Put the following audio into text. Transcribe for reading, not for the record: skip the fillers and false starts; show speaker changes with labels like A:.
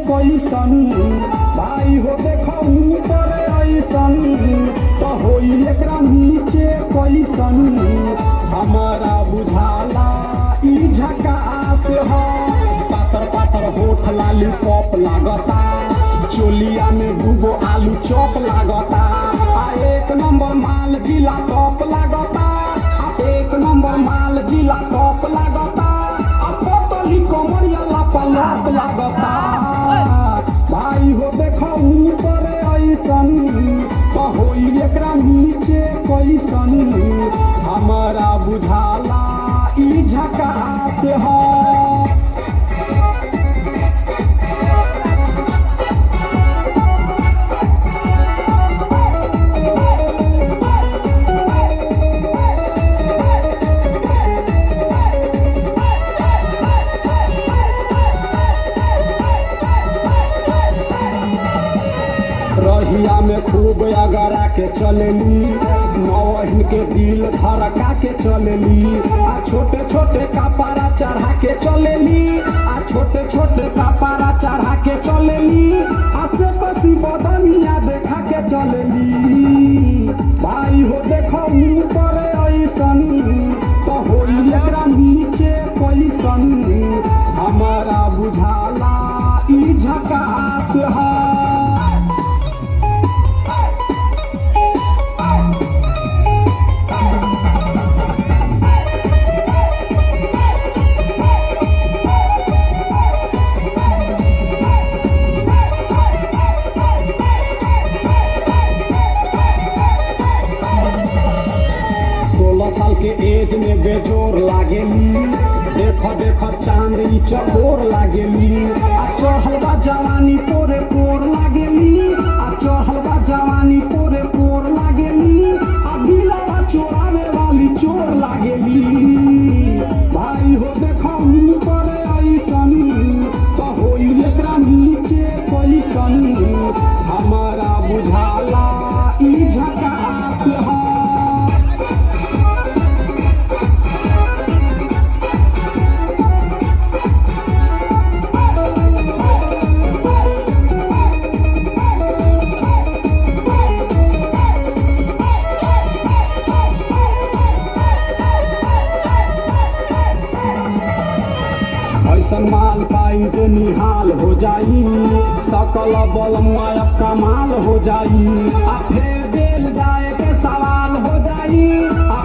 A: कैसन भाई हो देखो ऊपर ऐसन तो होई एकरा नीचे कैसन हमारा बुझाला ई झकास ह पातर पातर होठ लाली पॉप लागता चोलिया में दूगो आलू चौप लागता आ एक नंबर माल जिला टॉप लागता आ एक नंबर माल जिला टॉप लागता आ पतली कमरिया लापालोप लागता भाई हो देखो ऊपर ऐसन तो होई एकरा नीचे कैसन हमारा बुझाला ई झकास ह रहिया में खूब अगरा के चलेली नौहिन के दिल धड़का के चलेली आ छोटे छोटे कपड़ा चढ़ा के चलेली आ छोटे छोटे कपड़ा चढ़ा के चलेली आ से कसी बदनिया देखा के चलेली भाई हो देखो ऊपर ऐसन तो होई एकरा नीचे कैसन हमारा बुझाला ई झकास है। साल के एज में बेजोर लागेली देखो देखो चांद ई चकोर लागेली आ चढ़ल बा जवानी पोरे पोर लागेली आ चढ़ल बा जवानी पोरे पोर लागेली आ दिलवा चोरावे वाली चोर लागेली भाई हो देखो ऊपर ऐसन तो होई एकरा नीचे कैसन हमारा बुझाला ई झकास है। ऐसन माल पाई जे निहाल हो जाई सकल बल मायब कमाल हो जाई आ फेर बेल जाए के सवाल हो जाई आ